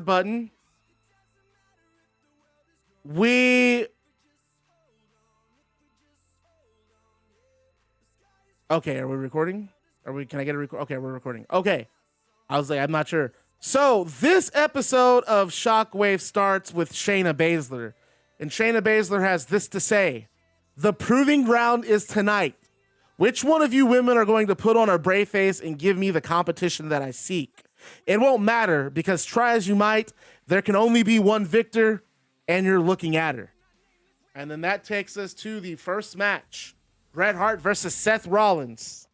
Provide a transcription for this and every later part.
button. Okay, are we recording? Can I get a record? Okay, we're recording. Okay. I was like, I'm not sure. So this episode of Shockwave starts with Shayna Baszler. And Shayna Baszler has this to say. The proving ground is tonight. Which one of you women are going to put on a brave face and give me the competition that I seek? It won't matter because try as you might, there can only be one victor, and you're looking at her. And then that takes us to the first match. Bret Hart versus Seth Rollins.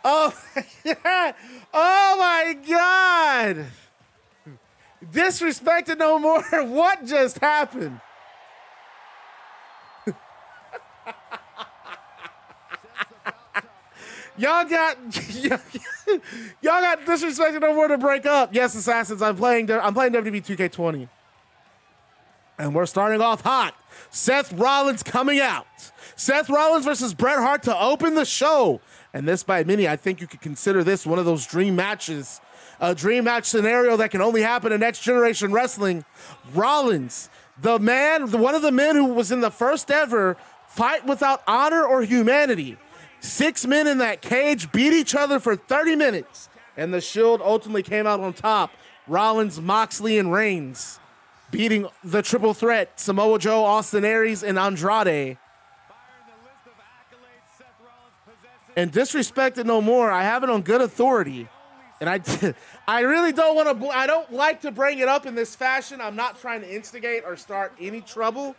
Oh, yeah. Oh my God. Disrespected no more. What just happened? Y'all got disrespected no more to break up. Yes, Assassins, I'm playing WWE 2K20. And we're starting off hot. Seth Rollins coming out. Seth Rollins versus Bret Hart to open the show. And this, by many, I think you could consider this one of those dream matches. A dream match scenario that can only happen in Next Generation Wrestling. Rollins, the man, one of the men who was in the first ever Fight Without Honor or Humanity. 6 men in that cage beat each other for 30 minutes. And the Shield ultimately came out on top. Rollins, Moxley, and Reigns. Beating the triple threat, Samoa Joe, Austin Aries, and Andrade. And disrespected no more. I have it on good authority. And I really don't want to, I don't like to bring it up in this fashion. I'm not trying to instigate or start any trouble.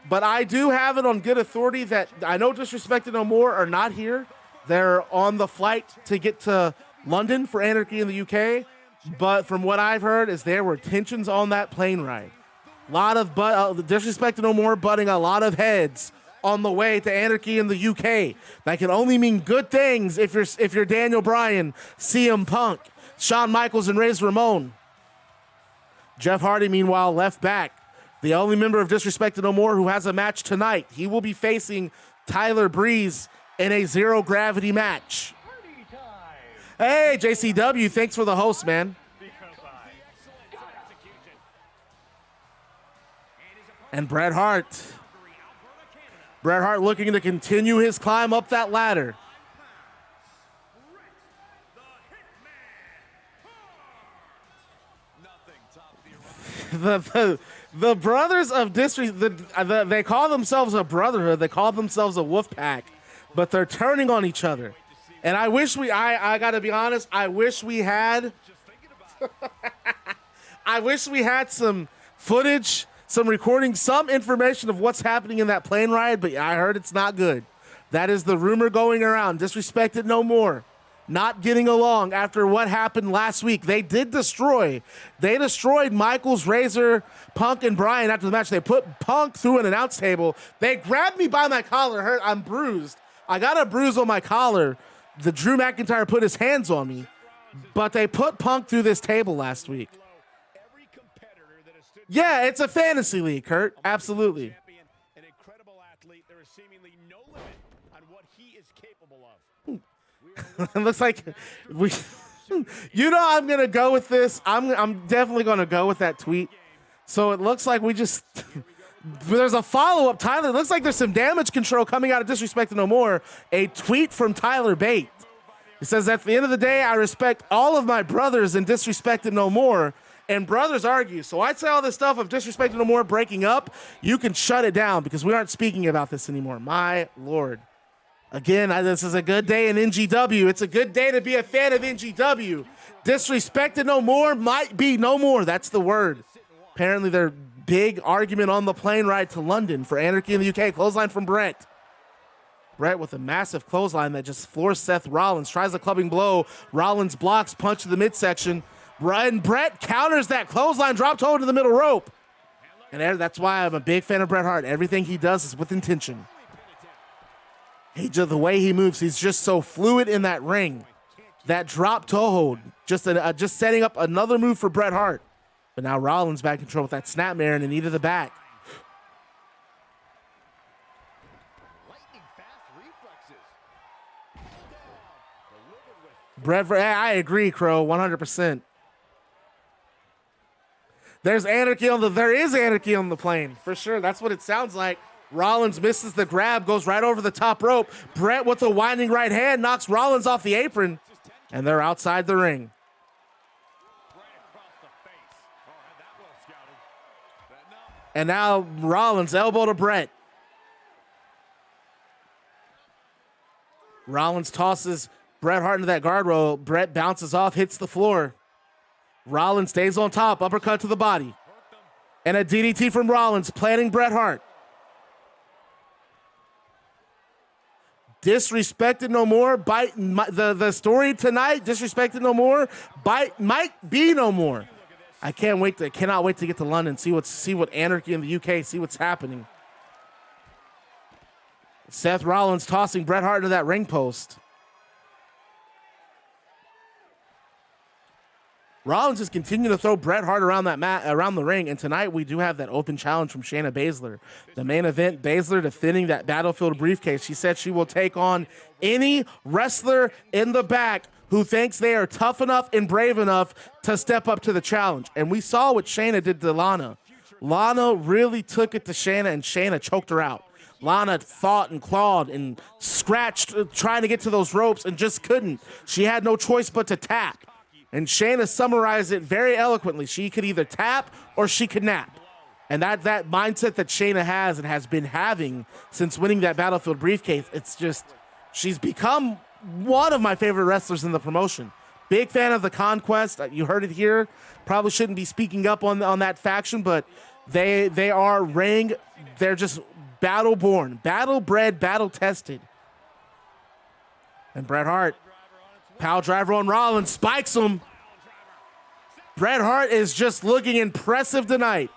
But I do have it on good authority that I know Disrespected No More are not here. They're on the flight to get to London for Anarchy in the UK. But from what I've heard is there were tensions on that plane ride. A lot of Disrespected No More butting a lot of heads on the way to Anarchy in the UK. That can only mean good things if you're Daniel Bryan, CM Punk, Shawn Michaels, and Razor Ramon. Jeff Hardy, meanwhile, left back. The only member of Disrespected No More who has a match tonight. He will be facing Tyler Breeze in a zero gravity match. Hey, JCW, thanks for the host, man. And Bret Hart. Bret Hart looking to continue his climb up that ladder. The brothers of Disrespect, they call themselves a brotherhood. They call themselves a wolf pack, but they're turning on each other. And I wish I gotta be honest, I wish we had some footage, some recording, some information of what's happening in that plane ride, but I heard it's not good. That is the rumor going around. Disrespected no more. Not getting along after what happened last week. They destroyed Michaels, Razor, Punk, and Bryan after the match. They put Punk through an announce table. They grabbed me by my collar. I'm bruised. I got a bruise on my collar. The Drew McIntyre put his hands on me, but they put Punk through this table last week. Yeah, it's a fantasy league, Kurt. Absolutely. An incredible athlete. There is seemingly no limit on what he is capable of. It looks like I'm gonna go with this. I'm definitely gonna go with that tweet. So it looks like there's a follow-up. Tyler, it looks like there's some damage control coming out of Disrespected No More. A tweet from Tyler Bate. He says, at the end of the day, I respect all of my brothers and Disrespected No More. And brothers argue. So I'd say all this stuff of Disrespected No More breaking up, you can shut it down because we aren't speaking about this anymore. My Lord. Again, this is a good day in NGW. It's a good day to be a fan of NGW. Disrespected No More might be no more. That's the word. Apparently, their big argument on the plane ride to London for Anarchy in the UK. Clothesline from Bret. Bret with a massive clothesline that just floors Seth Rollins. Tries a clubbing blow. Rollins blocks, punch to the midsection. And Bret counters that clothesline, drop toe to the middle rope. And that's why I'm a big fan of Bret Hart. Everything he does is with intention. The way he moves, he's just so fluid in that ring. That drop toe hold, just setting up another move for Bret Hart. But now Rollins back in control with that snapmare and a knee to the back. I agree, Crow, 100%. There is anarchy on the plane, for sure. That's what it sounds like. Rollins misses the grab, goes right over the top rope. Bret with a winding right hand knocks Rollins off the apron, and they're outside the ring. And now Rollins elbow to Bret. Rollins tosses Bret Hart into that guardrail. Bret bounces off, hits the floor. Rollins stays on top, uppercut to the body. And a DDT from Rollins, planting Bret Hart. Disrespected no more. The story tonight, disrespected no more. Might be no more. I cannot wait to get to London, see what anarchy in the UK, see what's happening. Seth Rollins tossing Bret Hart into that ring post. Rollins is continuing to throw Bret Hart around around the ring, and tonight we do have that open challenge from Shayna Baszler. The main event, Baszler defending that Battlefield briefcase. She said she will take on any wrestler in the back who thinks they are tough enough and brave enough to step up to the challenge. And we saw what Shayna did to Lana. Lana really took it to Shayna, and Shayna choked her out. Lana fought and clawed and scratched, trying to get to those ropes, and just couldn't. She had no choice but to tap. And Shayna summarized it very eloquently. She could either tap or she could nap. And that mindset that Shayna has and has been having since winning that Battlefield briefcase, it's just, she's become one of my favorite wrestlers in the promotion. Big fan of the Conquest. You heard it here. Probably shouldn't be speaking up on that faction, but they are ring. They're just battle-born, battle-bred, battle-tested. And Bret Hart, power driver on Rollins, spikes him. Bret Hart is just looking impressive tonight.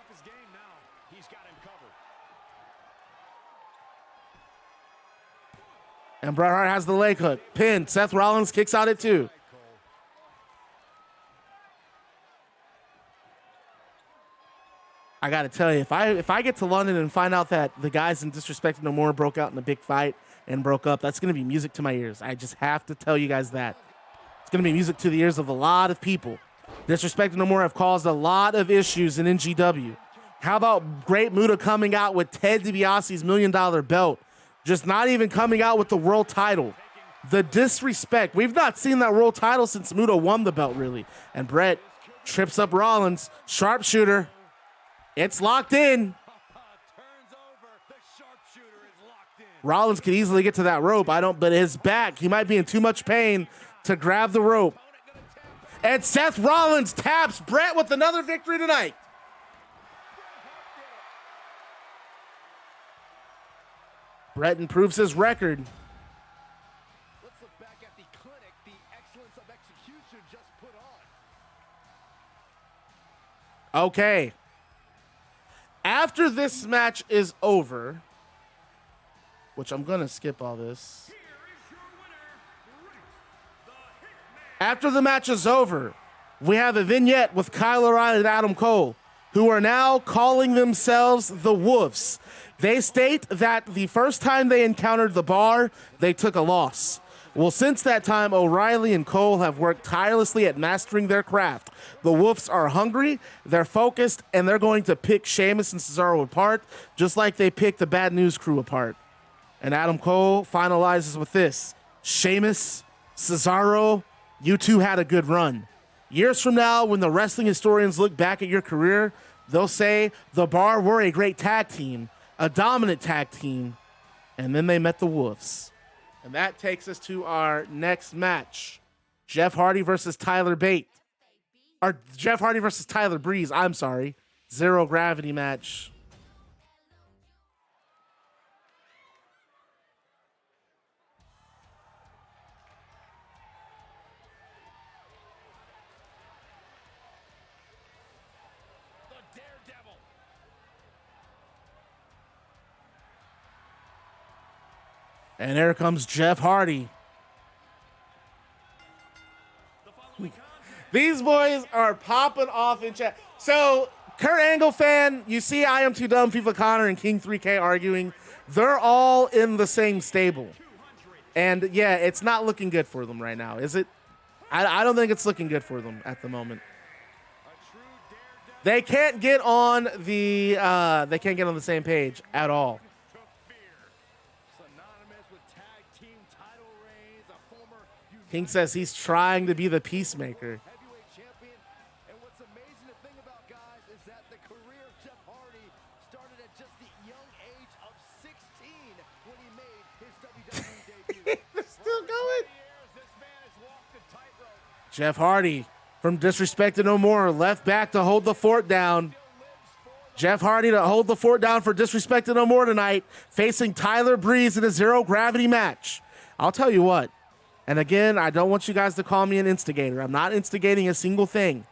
And Bret Hart has the leg hook. Pin. Seth Rollins kicks out at 2. I got to tell you, if I get to London and find out that the guys in Disrespected No More broke out in a big fight and broke up, that's going to be music to my ears. I just have to tell you guys that. It's going to be music to the ears of a lot of people. Disrespected No More have caused a lot of issues in NGW. How about Great Muta coming out with Ted DiBiase's $1 million belt? Just not even coming out with the world title. The disrespect. We've not seen that world title since Muta won the belt, really. And Bret trips up Rollins. Sharpshooter. It's locked in. Rollins could easily get to that rope. But his back, he might be in too much pain to grab the rope. And Seth Rollins taps Bret with another victory tonight. Bret improves his record. Let's look back at the clinic, the excellence of execution just put on. Okay. After this match is over, which I'm going to skip all this. After the match is over, we have a vignette with Kyle O'Reilly and Adam Cole, who are now calling themselves the Wolves. They state that the first time they encountered the Bar, they took a loss. Well, since that time, O'Reilly and Cole have worked tirelessly at mastering their craft. The Wolves are hungry, they're focused, and they're going to pick Sheamus and Cesaro apart, just like they picked the Bad News Crew apart. And Adam Cole finalizes with this: Sheamus, Cesaro, you two had a good run. Years from now, when the wrestling historians look back at your career, they'll say the Bar were a great tag team, a dominant tag team, and then they met the Wolves. And that takes us to our next match. Jeff Hardy versus Tyler Bate. Or Jeff Hardy versus Tyler Breeze, I'm sorry. Zero Gravity match. And here comes Jeff Hardy. These boys are popping off in chat. So, Kurt Angle fan, you see I Am Too Dumb, FIFA Connor, and King 3K arguing. They're all in the same stable. And yeah, it's not looking good for them right now, is it? I don't think it's looking good for them at the moment. They can't get on the same page at all. King says he's trying to be the peacemaker. Heavyweight champion. And what's amazing to think about, guys, is that the career of Jeff Hardy started at just the young age of 16 when he made his WWE debut. They're still going. Jeff Hardy from Disrespected No More left back to hold the fort down. Jeff Hardy to hold the fort down for Disrespected No More tonight, facing Tyler Breeze in a zero gravity match. I'll tell you what. And again, I don't want you guys to call me an instigator. I'm not instigating a single thing.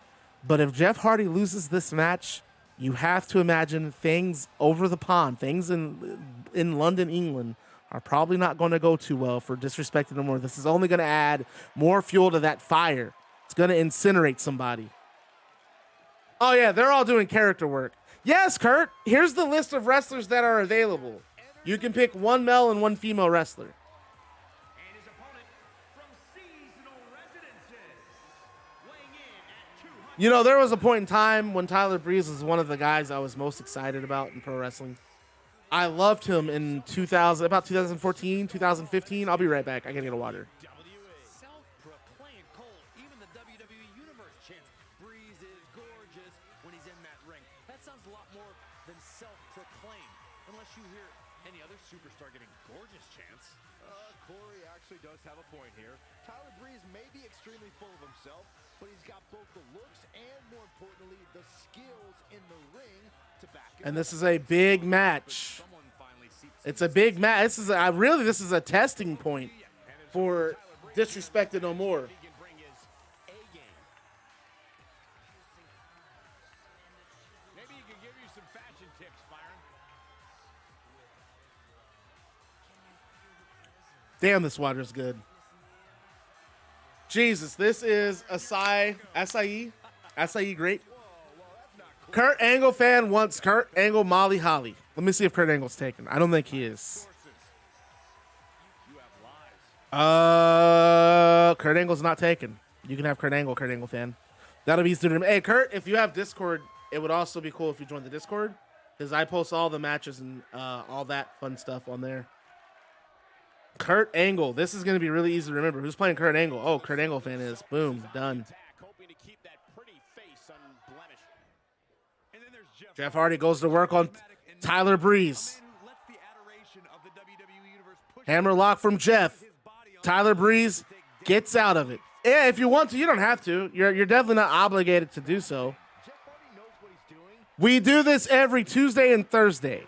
But if Jeff Hardy loses this match, you have to imagine things over the pond, things in London, England, are probably not going to go too well for Disrespected No More. This is only going to add more fuel to that fire. It's going to incinerate somebody. Oh, yeah, they're all doing character work. Yes, Kurt, here's the list of wrestlers that are available. You can pick one male and one female wrestler. You know, there was a point in time when Tyler Breeze was one of the guys I was most excited about in pro wrestling. I loved him in 2014, 2015. I'll be right back. I gotta get a water. Self-proclaimed Cole, even the WWE Universe chants, Breeze is gorgeous when he's in that ring. That sounds a lot more than self-proclaimed, unless you hear any other superstar getting gorgeous chants. Corey actually does have a point here. Tyler Breeze may be extremely full of himself, but he's got both the looks and, more importantly, the skills in the ring to back it up. And this is a big match. It's a big match. This is a testing point for Disrespected No More. Maybe he can give you some fashion tips, Byron. Damn, this water's good. Jesus, this is acai grape. Kurt Angle fan wants Kurt Angle Molly Holly. Let me see if Kurt Angle's taken. I don't think he is. Kurt Angle's not taken. You can have Kurt Angle fan. That'll be easy to remember. Hey, Kurt, if you have Discord, it would also be cool if you joined the Discord, because I post all the matches and all that fun stuff on there. Kurt Angle. This is going to be really easy to remember. Who's playing Kurt Angle? Oh, Kurt Angle fan is. Boom. Done. Jeff Hardy goes to work on Tyler Breeze. Hammerlock from Jeff. Tyler Breeze gets out of it. Yeah, if you want to, you don't have to. You're definitely not obligated to do so. We do this every Tuesday and Thursday.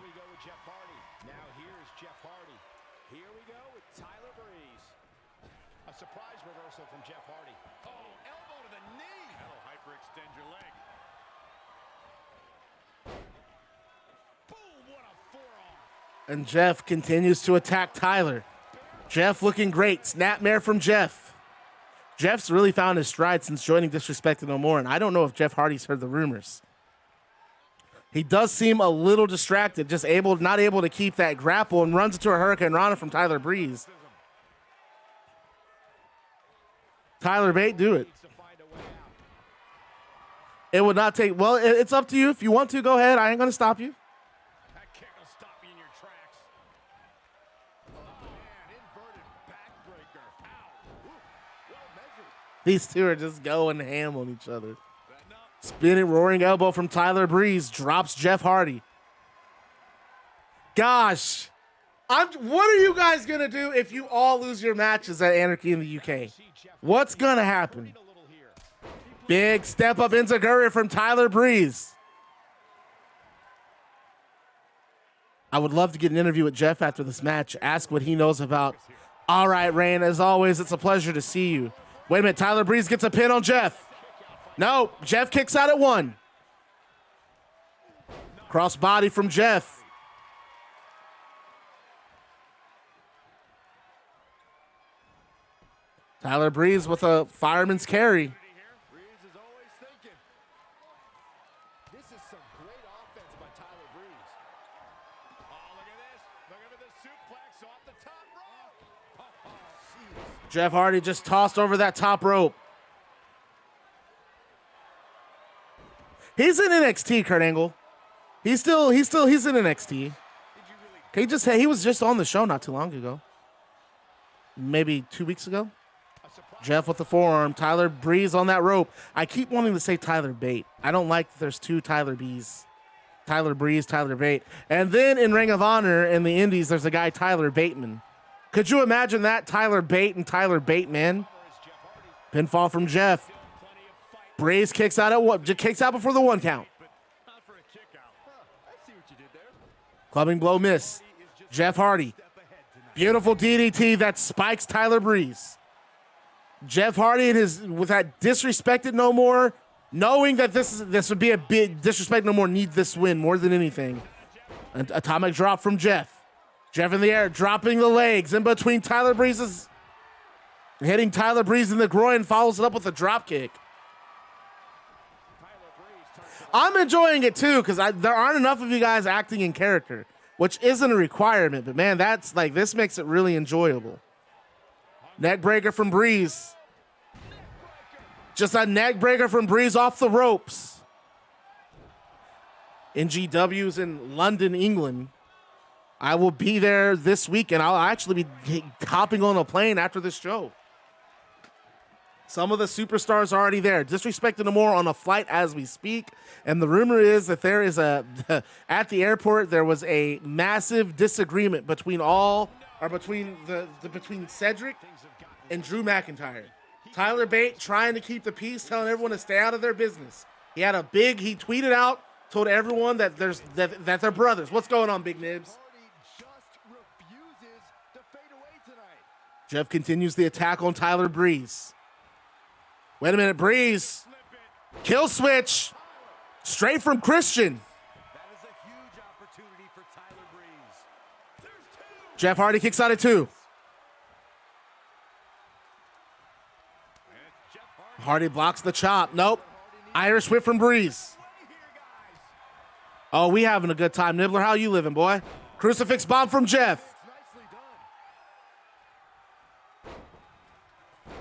And Jeff continues to attack Tyler. Jeff looking great. Snapmare from Jeff. Jeff's really found his stride since joining Disrespected No More, and I don't know if Jeff Hardy's heard the rumors. He does seem a little distracted, just not able to keep that grapple, and runs into a Hurricane Rana from Tyler Breeze. Tyler Bate, do it. It would not take, well, it's up to you. If you want to, go ahead. I ain't going to stop you. These two are just going ham on each other. Spinning roaring elbow from Tyler Breeze drops Jeff Hardy. Gosh, what are you guys going to do if you all lose your matches at Anarchy in the UK? What's going to happen? Big step up enziguri from Tyler Breeze. I would love to get an interview with Jeff after this match. Ask what he knows about. All right, Rain, as always, it's a pleasure to see you. Wait a minute, Tyler Breeze gets a pin on Jeff. No, Jeff kicks out at one. Cross body from Jeff. Tyler Breeze with a fireman's carry. Jeff Hardy just tossed over that top rope. He's in NXT, Kurt Angle. He's in NXT. He was just on the show not too long ago. Maybe 2 weeks ago. Jeff with the forearm. Tyler Breeze on that rope. I keep wanting to say Tyler Bate. I don't like that there's two Tyler B's. Tyler Breeze, Tyler Bate. And then in Ring of Honor in the Indies, there's a guy, Tyler Bateman. Could you imagine that? Tyler Bate and Tyler Bateman. Pinfall from Jeff. Breeze kicks out before the 1 count. Clubbing blow miss. Jeff Hardy. Beautiful DDT that spikes Tyler Breeze. Jeff Hardy with that disrespected no more, knowing that this would be a big disrespect no more, need this win more than anything. An atomic drop from Jeff. Jeff in the air, dropping the legs in between Tyler Breeze's, hitting Tyler Breeze in the groin, follows it up with a drop kick. I'm enjoying it too because there aren't enough of you guys acting in character, which isn't a requirement, but man, this makes it really enjoyable. Neck breaker from Breeze. Just a neck breaker from Breeze off the ropes. NGW's in London, England. I will be there this week, and I'll actually be hopping on a plane after this show. Some of the superstars are already there. Disrespecting them more on a flight as we speak. And the rumor is that there is at the airport, there was a massive disagreement between between Cedric and Drew McIntyre. Tyler Bate trying to keep the peace, telling everyone to stay out of their business. He tweeted out, told everyone that they're brothers. What's going on, Big Nibs? Jeff continues the attack on Tyler Breeze. Wait a minute, Breeze. Kill switch. Straight from Christian. That is a huge opportunity for Tyler Breeze. Jeff Hardy kicks out at 2. Hardy blocks the chop. Nope. Irish whip from Breeze. Oh, we having a good time. Nibbler, how you living, boy? Crucifix bomb from Jeff.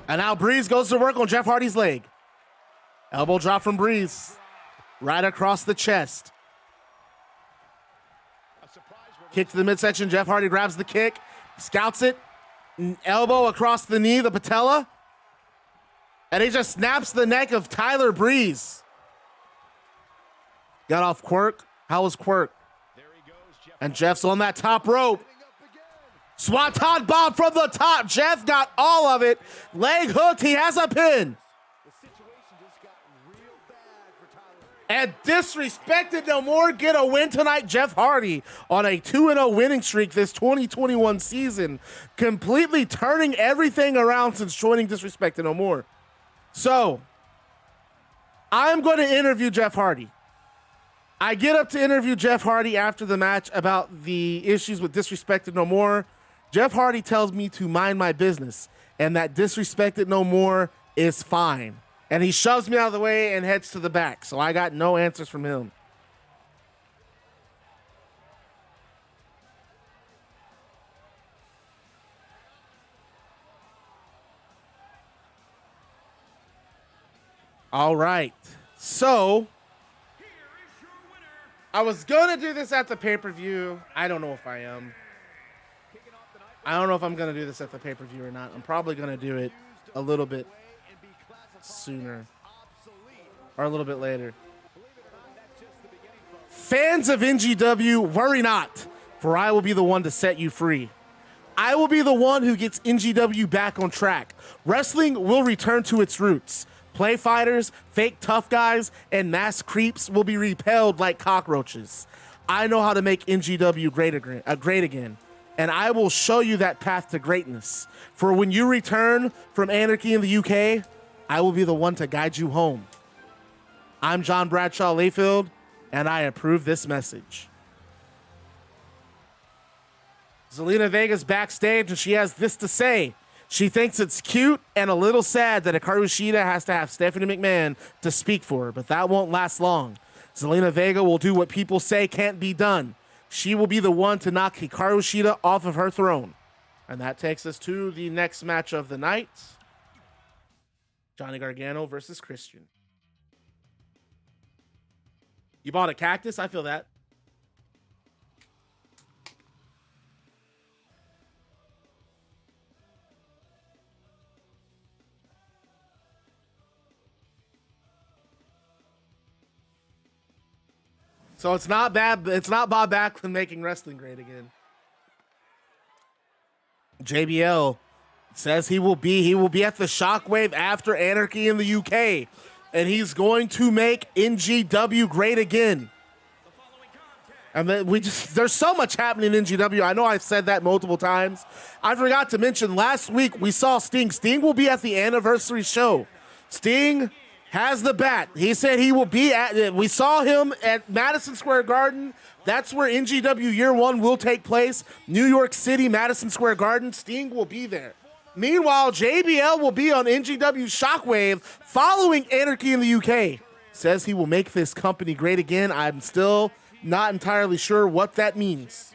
And now Breeze goes to work on Jeff Hardy's leg. Elbow drop from Breeze. Right across the chest. Kick to the midsection. Jeff Hardy grabs the kick. Scouts it. Elbow across the knee, the patella. And he just snaps the neck of Tyler Breeze. Got off Quirk. How was Quirk? And Jeff's on that top rope. Swanton bomb from the top. Jeff got all of it. Leg hooked. He has a pin. And disrespected no more. Get a win tonight. Jeff Hardy on a 2-0 winning streak this 2021 season. Completely turning everything around since joining Disrespected no more. So, I'm going to interview Jeff Hardy. I get up to interview Jeff Hardy after the match about the issues with Disrespected no more. Jeff Hardy tells me to mind my business and that Disrespected no more is fine. And he shoves me out of the way and heads to the back. So I got no answers from him. All right. So I was going to do this at the pay-per-view. I don't know if I am. I don't know if I'm going to do this at the pay-per-view or not. I'm probably going to do it a little bit sooner or a little bit later. Fans of NGW, worry not, for I will be the one to set you free. I will be the one who gets NGW back on track. Wrestling will return to its roots. Play fighters, fake tough guys, and mass creeps will be repelled like cockroaches. I know how to make NGW great again. And I will show you that path to greatness. For when you return from anarchy in the UK, I will be the one to guide you home. I'm John Bradshaw Layfield, and I approve this message. Zelina Vega's backstage, and she has this to say. She thinks it's cute and a little sad that Hikaru Shida has to have Stephanie McMahon to speak for her, but that won't last long. Zelina Vega will do what people say can't be done. She will be the one to knock Hikaru Shida off of her throne. And that takes us to the next match of the night. Johnny Gargano versus Christian. You bought a cactus? I feel that. So it's not bad. It's not Bob Backlund making wrestling great again. JBL says he will be at the Shockwave after Anarchy in the UK, and he's going to make NGW great again. And then there's so much happening in NGW. I know I've said that multiple times. I forgot to mention last week we saw Sting. Sting will be at the anniversary show. Sting has the bat. He said he will be at, we saw him at Madison Square Garden. That's where NGW Year One will take place. New York City, Madison Square Garden. Sting will be there. Meanwhile, JBL will be on NGW Shockwave following Anarchy in the UK. Says he will make this company great again. I'm still not entirely sure what that means.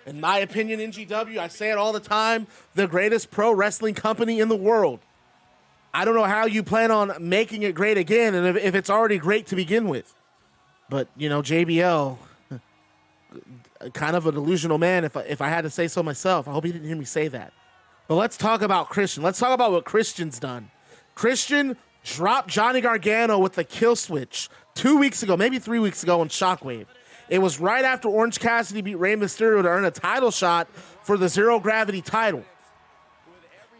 In my opinion, NGW, I say it all the time, the greatest pro wrestling company in the world. I don't know how you plan on making it great again, and if it's already great to begin with. But, you know, JBL, kind of a delusional man, if I had to say so myself. I hope he didn't hear me say that. But let's talk about Christian. Let's talk about what Christian's done. Christian dropped Johnny Gargano with the kill switch 2 weeks ago, maybe 3 weeks ago on Shockwave. It was right after Orange Cassidy beat Rey Mysterio to earn a title shot for the Zero Gravity title.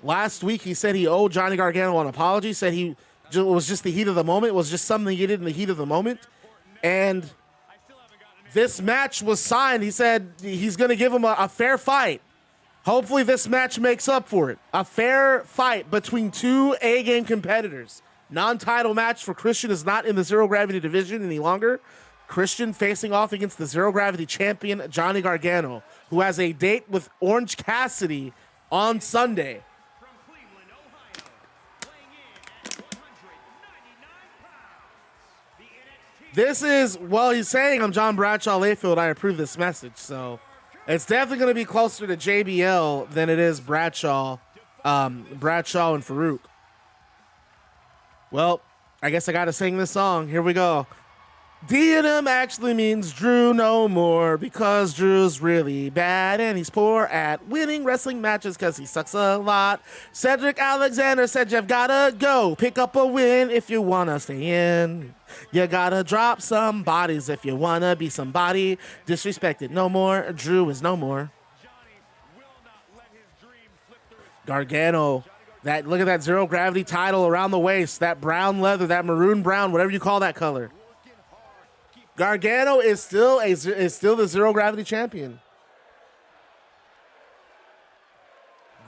Last week, he said he owed Johnny Gargano an apology, said it was just the heat of the moment. It was just something he did in the heat of the moment. And this match was signed. He said he's going to give him a fair fight. Hopefully this match makes up for it. A fair fight between two A-game competitors. Non-title match for Christian is not in the Zero Gravity division any longer. Christian facing off against the Zero Gravity champion, Johnny Gargano, who has a date with Orange Cassidy on Sunday. This is, well, he's saying I'm John Bradshaw Layfield. I approve this message. So it's definitely going to be closer to JBL than it is Bradshaw and Farouk. Well, I guess I got to sing this song. Here we go. D&M actually means Drew no more because Drew's really bad and he's poor at winning wrestling matches because he sucks a lot. Cedric Alexander said you've gotta go pick up a win if you wanna stay in. You gotta drop some bodies if you wanna be somebody. Disrespected no more. Drew is no more. Gargano. Look at that Zero Gravity title around the waist. That brown leather, that maroon brown, whatever you call that color. Gargano is still the Zero Gravity champion.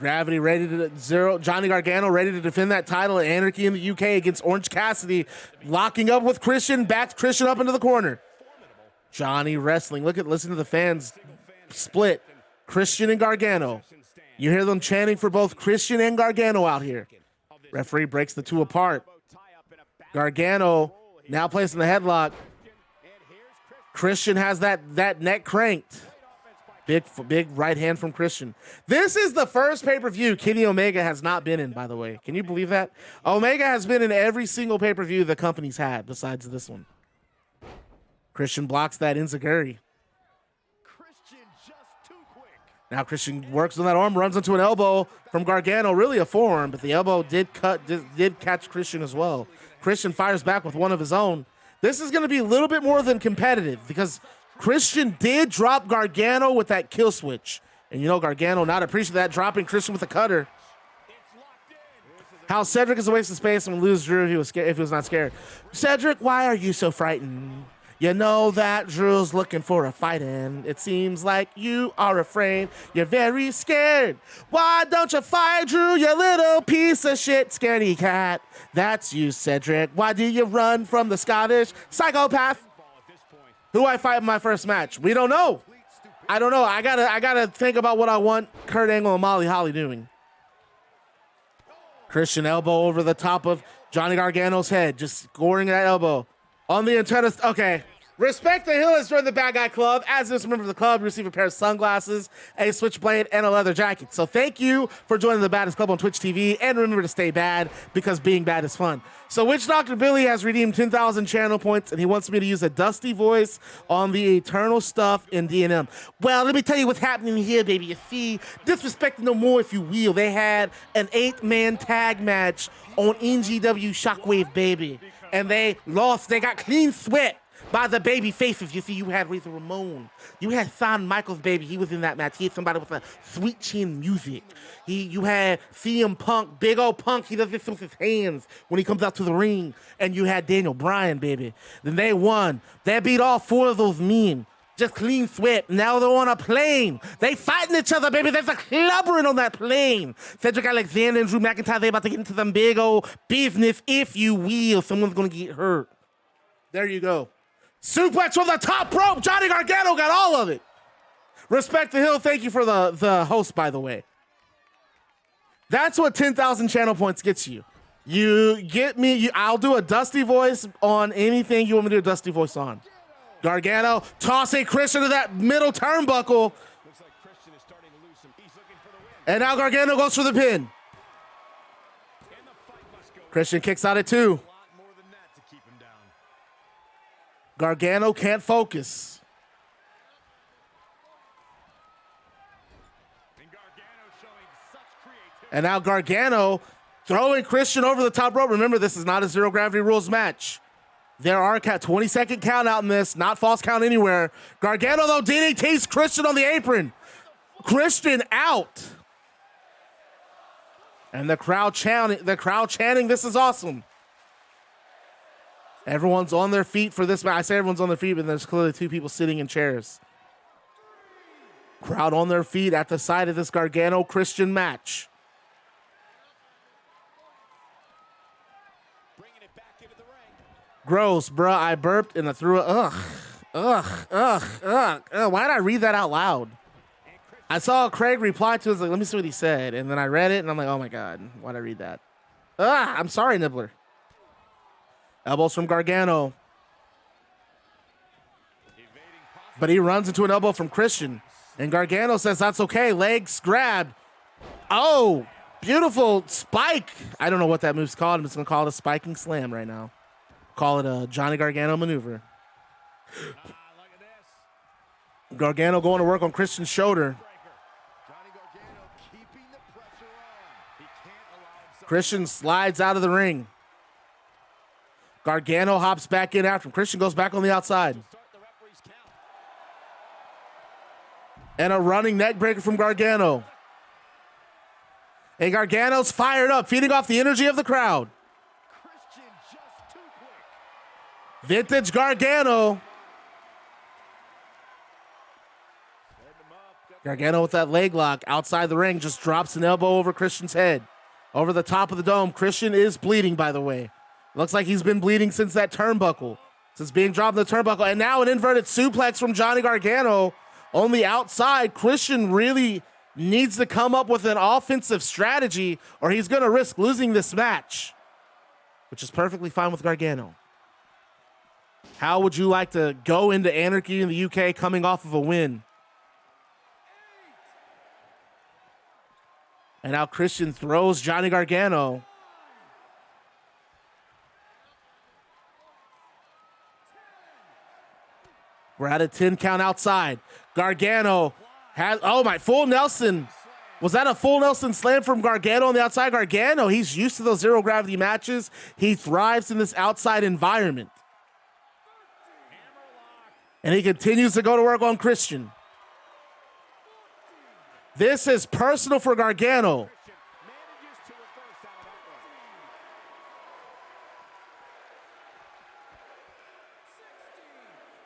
Johnny Gargano ready to defend that title at Anarchy in the UK against Orange Cassidy, locking up with Christian, backed Christian up into the corner. Johnny wrestling. Listen to the fans split. Christian and Gargano. You hear them chanting for both Christian and Gargano out here. Referee breaks the two apart. Gargano now placing the headlock. Christian has that neck cranked. Big right hand from Christian. This is the first pay-per-view Kenny Omega has not been in, by the way. Can you believe that? Omega has been in every single pay-per-view the company's had besides this one. Christian blocks that enziguri. Now Christian works on that arm, runs into an elbow from Gargano. Really a forearm, but the elbow did catch Christian as well. Christian fires back with one of his own. This is going to be a little bit more than competitive because Christian did drop Gargano with that kill switch. And you know Gargano not appreciating that, dropping Christian with a cutter. How Cedric is a waste of space and lose Drew if he was not scared. Cedric, why are you so frightened? You know that Drew's looking for a fight and it seems like you are afraid. You're very scared. Why don't you fight, Drew, you little piece of shit scaredy cat? That's you, Cedric. Why do you run from the Scottish psychopath? Who I fight in my first match? We don't know. I don't know. I gotta think about what I want Kurt Angle and Molly Holly doing. Christian elbow over the top of Johnny Gargano's head, just scoring that elbow on the antenna. Okay, Respect the Hill has joined the Bad Guy Club. As this member of the club, you receive a pair of sunglasses, a switchblade, and a leather jacket. So thank you for joining the Baddest Club on Twitch TV, and remember to stay bad, because being bad is fun. So Witch Doctor Billy has redeemed 10,000 channel points, and he wants me to use a dusty voice on the eternal stuff in D&M. Well, let me tell you what's happening here, baby. You see, disrespect no more, if you will. They had an 8-man tag match on NGW Shockwave, baby, and they lost. They got clean swept by the baby faces. You see, you had Razor Ramon. You had Shawn Michaels, baby. He was in that match. He had somebody with a sweet chin music. You had CM Punk, big old Punk. He does this with his hands when he comes out to the ring. And you had Daniel Bryan, baby. Then they won. They beat all 4 of those men. Just clean swept. Now they're on a plane. They fighting each other, baby. There's a clubbering on that plane. Cedric Alexander and Drew McIntyre, they about to get into some big old business, if you will. Someone's going to get hurt. There you go. Suplex from the top rope. Johnny Gargano got all of it. Respect the Hill. Thank you for the host, by the way. That's what 10,000 channel points gets you. You get me. I'll do a dusty voice on anything you want me to do a dusty voice on. Gargano tossing Christian to that middle turnbuckle. Looks like Christian is starting to lose some. He's looking for the win. And now Gargano goes for the pin. And the fight must go. Christian kicks out at 2. A lot more than that to keep him down. Gargano can't focus. And Gargano showing such creativity. And now Gargano throwing Christian over the top rope. Remember, this is not a Zero Gravity Rules match. There are a 20-second count out in this, not false count anywhere. Gargano, though, DDTs Christian on the apron. Christian out. And the crowd chanting, this is awesome. Everyone's on their feet for this match. I say everyone's on their feet, but there's clearly 2 people sitting in chairs. Crowd on their feet at the side of this Gargano-Christian match. Gross, bruh. I burped and I threw it. Ugh. Why did I read that out loud? I saw Craig reply to it. I was like, let me see what he said. And then I read it and I'm like, oh my God, why'd I read that? I'm sorry, Nibbler. Elbows from Gargano. But he runs into an elbow from Christian. And Gargano says that's okay. Legs grabbed. Oh, beautiful spike. I don't know what that move's called. I'm just going to call it a spiking slam right now. Call it a Johnny Gargano maneuver. Gargano going to work on Christian's shoulder. Christian slides out of the ring. Gargano hops back in after him. Christian goes back on the outside. And a running neck breaker from Gargano. And Gargano's fired up, feeding off the energy of the crowd. Vintage Gargano. Gargano with that leg lock outside the ring, just drops an elbow over Christian's head. Over the top of the dome. Christian is bleeding, by the way. Looks like he's been bleeding since that turnbuckle. Since being dropped in the turnbuckle. And now an inverted suplex from Johnny Gargano on the outside. Christian really needs to come up with an offensive strategy or he's going to risk losing this match. Which is perfectly fine with Gargano. How would you like to go into Anarchy in the UK coming off of a win? And now Christian throws Johnny Gargano. We're at a 10 count outside. Gargano has, oh my, full Nelson. Was that a full Nelson slam from Gargano on the outside? Gargano, he's used to those zero gravity matches. He thrives in this outside environment. And he continues to go to work on Christian. This is personal for Gargano.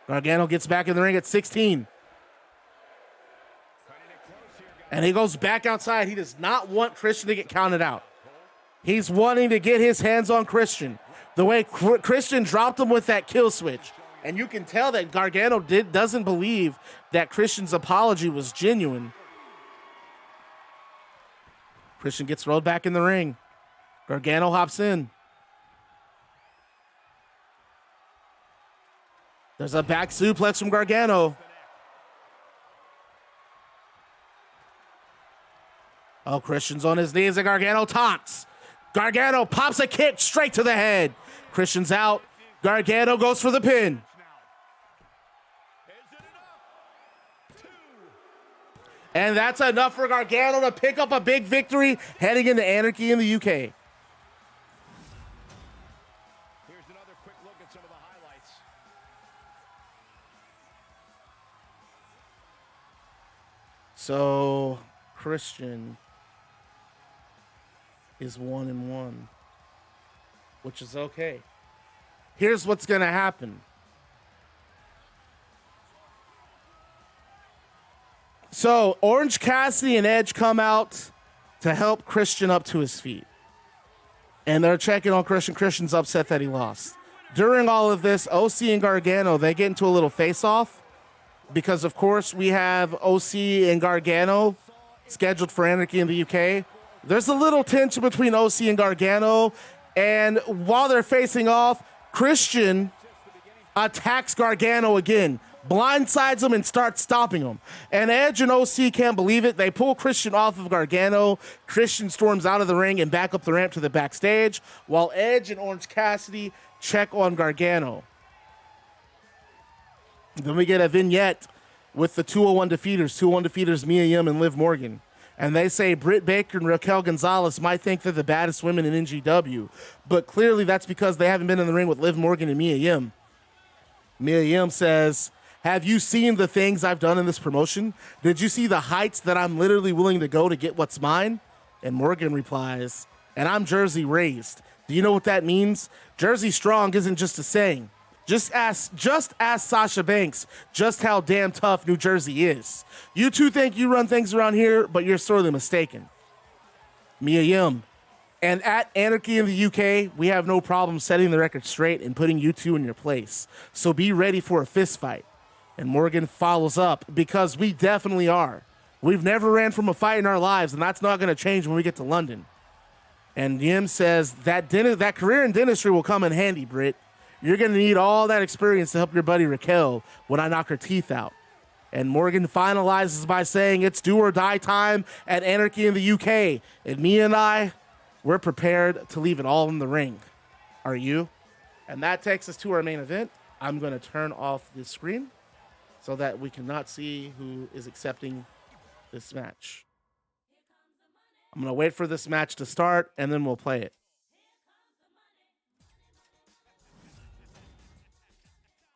Gargano gets back in the ring at 16. And he goes back outside. He does not want Christian to get counted out. He's wanting to get his hands on Christian. The way Christian dropped him with that kill switch. And you can tell that Gargano doesn't believe that Christian's apology was genuine. Christian gets rolled back in the ring. Gargano hops in. There's a back suplex from Gargano. Oh, Christian's on his knees and Gargano taunts. Gargano pops a kick straight to the head. Christian's out. Gargano goes for the pin. And that's enough for Gargano to pick up a big victory heading into Anarchy in the UK. Here's another quick look at some of the highlights. So Christian is 1-1, which is okay. Here's what's gonna happen. So Orange Cassidy and Edge come out to help Christian up to his feet. And they're checking on Christian. Christian's upset that he lost. During all of this, OC and Gargano, they get into a little face-off because, of course, we have OC and Gargano scheduled for Anarchy in the UK. There's a little tension between OC and Gargano, and while they're facing off, Christian attacks Gargano again, blindsides him and starts stomping him. And Edge and OC can't believe it. They pull Christian off of Gargano. Christian storms out of the ring and back up the ramp to the backstage, while Edge and Orange Cassidy check on Gargano. Then we get a vignette with the 201 defeaters. 201 defeaters, Mia Yim and Liv Morgan. And they say Britt Baker and Raquel Gonzalez might think they're the baddest women in NGW, but clearly that's because they haven't been in the ring with Liv Morgan and Mia Yim. Mia Yim says, have you seen the things I've done in this promotion? Did you see the heights that I'm literally willing to go to get what's mine? And Morgan replies, and I'm Jersey raised. Do you know what that means? Jersey strong isn't just a saying. Just ask Sasha Banks just how damn tough New Jersey is. You two think you run things around here, but you're sorely mistaken. Mia Yim. And at Anarchy in the UK, we have no problem setting the record straight and putting you two in your place. So be ready for a fist fight. And Morgan follows up, because we definitely are. We've never ran from a fight in our lives, and that's not going to change when we get to London. And Yim says that career in dentistry will come in handy, Britt. You're going to need all that experience to help your buddy Raquel when I knock her teeth out. And Morgan finalizes by saying it's do or die time at Anarchy in the UK. And me and I, we're prepared to leave it all in the ring. Are you? And that takes us to our main event. I'm going to turn off the screen so that we cannot see who is accepting this match. I'm going to wait for this match to start, and then we'll play it.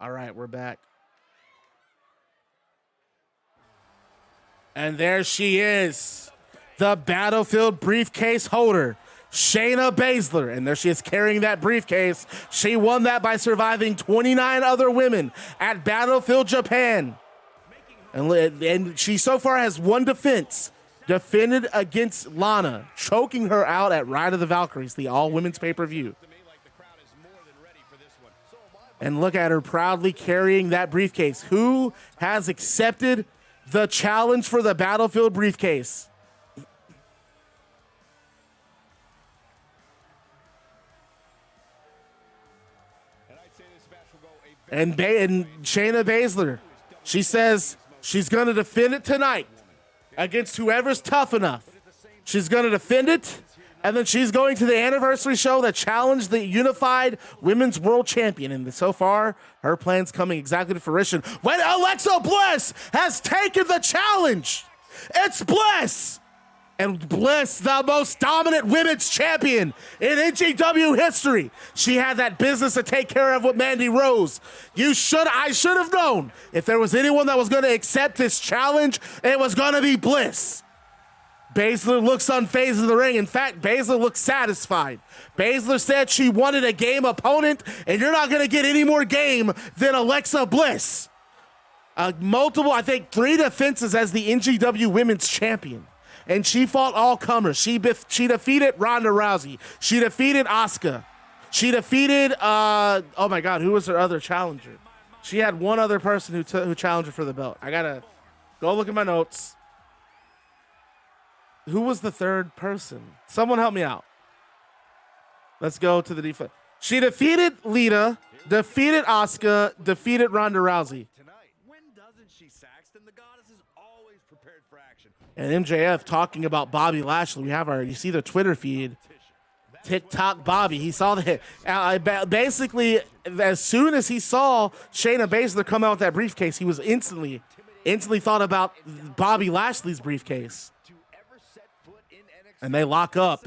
All right, we're back. And there she is, the Battlefield Briefcase holder, Shayna Baszler. And there she is carrying that briefcase. She won that by surviving 29 other women at Battlefield Japan. And she so far has one defense. Defended against Lana, choking her out at Ride of the Valkyries, the all-women's pay-per-view. And look at her proudly carrying that briefcase. Who has accepted the challenge for the Battlefield Briefcase? And Shayna Baszler, she says she's going to defend it tonight against whoever's tough enough. She's going to defend it, and then she's going to the anniversary show that challenged the unified women's world champion. And so far, her plan's coming exactly to fruition when Alexa Bliss has taken the challenge. It's Bliss. And Bliss, the most dominant women's champion in NGW history. She had that business to take care of with Mandy Rose. I should have known if there was anyone that was going to accept this challenge, it was going to be Bliss. Baszler looks unfazed in the ring. In fact, Baszler looks satisfied. Baszler said she wanted a game opponent, and you're not going to get any more game than Alexa Bliss. I think 3 defenses as the NGW women's champion. And she fought all comers. She defeated Ronda Rousey. She defeated Asuka. She defeated, oh my God, who was her other challenger? She had one other person who challenged her for the belt. I gotta go look at my notes. Who was the third person? Someone help me out. Let's go to the defense. She defeated Lita, Defeated Asuka, defeated Ronda Rousey. When doesn't she, Saxton? The goddess is always prepared for action. And MJF talking about Bobby Lashley. We have you see the Twitter feed. TikTok Bobby. He saw that. Basically, as soon as he saw Shayna Baszler come out with that briefcase, he was instantly thought about Bobby Lashley's briefcase. And they lock up.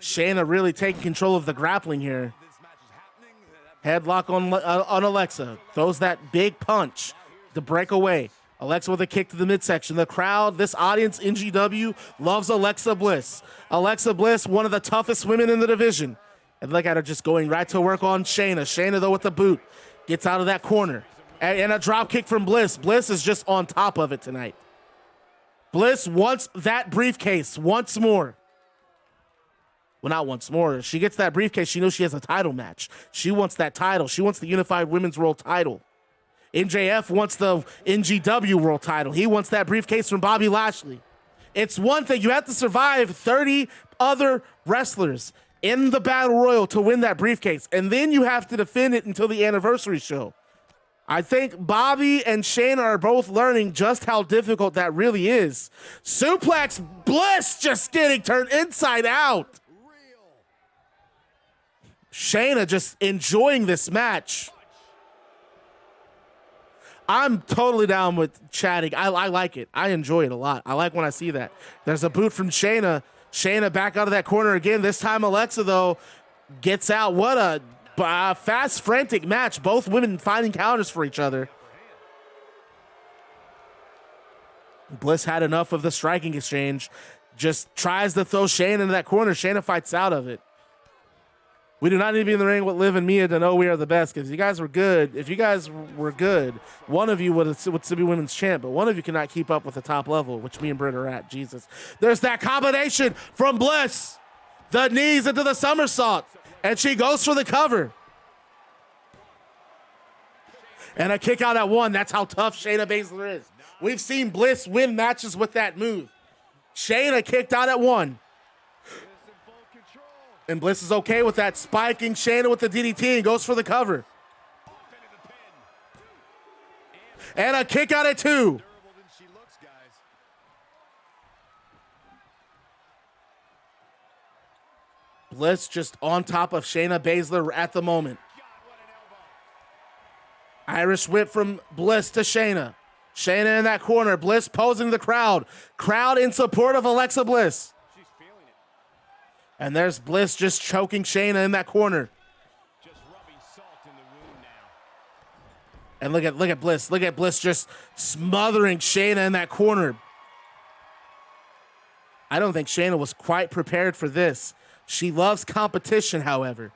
Shayna really taking control of the grappling here. Headlock on Alexa. Throws that big punch to break away. Alexa with a kick to the midsection. The crowd, this audience, NGW, loves Alexa Bliss. Alexa Bliss, one of the toughest women in the division. And look at her just going right to work on Shayna. Shayna, though, with the boot. Gets out of that corner. And a drop kick from Bliss. Bliss is just on top of it tonight. Bliss wants that briefcase once more. Well, not once more. She gets that briefcase. She knows she has a title match. She wants that title. She wants the Unified Women's World title. MJF wants the NGW World title. He wants that briefcase from Bobby Lashley. It's one thing. You have to survive 30 other wrestlers in the Battle Royal to win that briefcase. And then you have to defend it until the anniversary show. I think Bobby and Shayna are both learning just how difficult that really is. Suplex, Bliss just getting turned inside out. Shayna just enjoying this match. I'm totally down with chatting. I like it. I enjoy it a lot. I like when I see that. There's a boot from Shayna. Shayna back out of that corner again. This time Alexa, though, gets out. What a fast, frantic match. Both women finding counters for each other. Bliss had enough of the striking exchange. Just tries to throw Shayna into that corner. Shayna fights out of it. We do not need to be in the ring with Liv and Mia to know we are the best, because you guys were good. If you guys were good, one of you would still be women's champ, but one of you cannot keep up with the top level, which me and Britt are at. Jesus. There's that combination from Bliss. The knees into the somersault, and she goes for the cover. And a kick out at one. That's how tough Shayna Baszler is. We've seen Bliss win matches with that move. Shayna kicked out at one. And Bliss is okay with that, spiking Shayna with the DDT and goes for the cover. And a kick out at two. Bliss just on top of Shayna Baszler at the moment. Irish whip from Bliss to Shayna. Shayna in that corner. Bliss posing the crowd. Crowd in support of Alexa Bliss. And there's Bliss just choking Shayna in that corner. Just rubbing salt in the wound now. And look at Bliss. Look at Bliss just smothering Shayna in that corner. I don't think Shayna was quite prepared for this. She loves competition, however.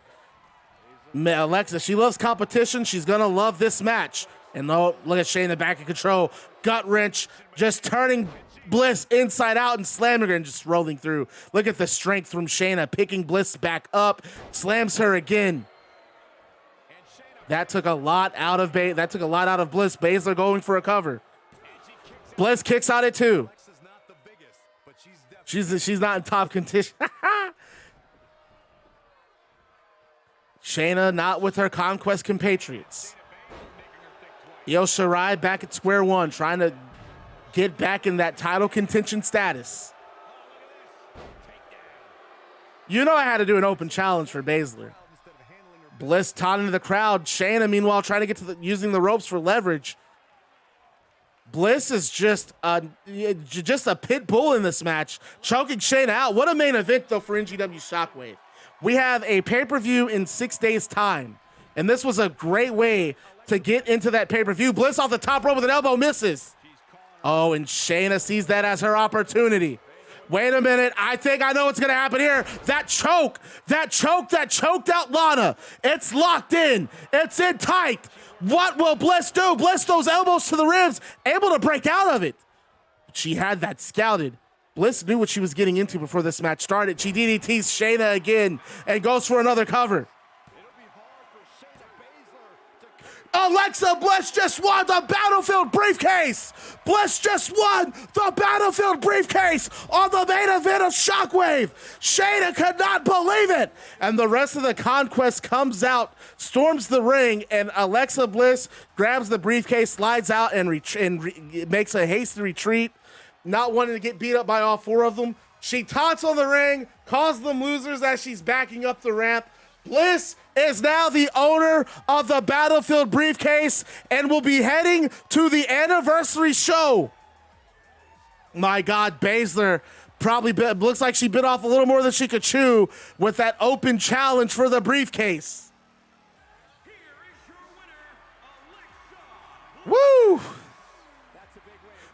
Alexa, she loves competition. She's going to love this match. And look at Shayna back in control. Gut wrench, just turning Bliss inside out and slamming her and just rolling through. Look at the strength from Shayna, picking Bliss back up, slams her again. That took a lot out of Bliss. Baszler going for a cover. Bliss kicks out at two. She's not in top condition. Shayna not with her Conquest compatriots. Io Shirai back at square one, trying to get back in that title contention status. You know I had to do an open challenge for Baszler. Bliss taunting the crowd. Shayna, meanwhile, trying to get to using the ropes for leverage. Bliss is just a pit bull in this match, choking Shayna out. What a main event, though, for NGW Shockwave. We have a pay-per-view in 6 days' time, and this was a great way to get into that pay-per-view. Bliss off the top rope with an elbow, misses. Oh, and Shayna sees that as her opportunity. Wait a minute. I think I know what's going to happen here. That choked out Lana. It's locked in. It's in tight. What will Bliss do? Bliss those elbows to the ribs, able to break out of it. She had that scouted. Bliss knew what she was getting into before this match started. She DDTs Shayna again and goes for another cover. Alexa Bliss just won the Battlefield Briefcase. Bliss just won the Battlefield Briefcase on the main event of Shockwave. Shayna could not believe it. And the rest of the conquest comes out, storms the ring, and Alexa Bliss grabs the briefcase, slides out, and makes a hasty retreat, not wanting to get beat up by all four of them. She taunts on the ring, calls them losers as she's backing up the ramp. Bliss is now the owner of the Battlefield Briefcase and will be heading to the anniversary show. My God, Baszler looks like she bit off a little more than she could chew with that open challenge for the briefcase. Woo!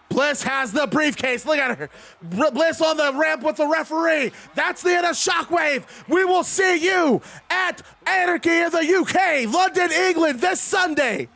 Bliss has the briefcase. Look at her. Bliss on the ramp with the referee. That's the end of Shockwave. We will see you at Anarchy in the UK, London, England this Sunday.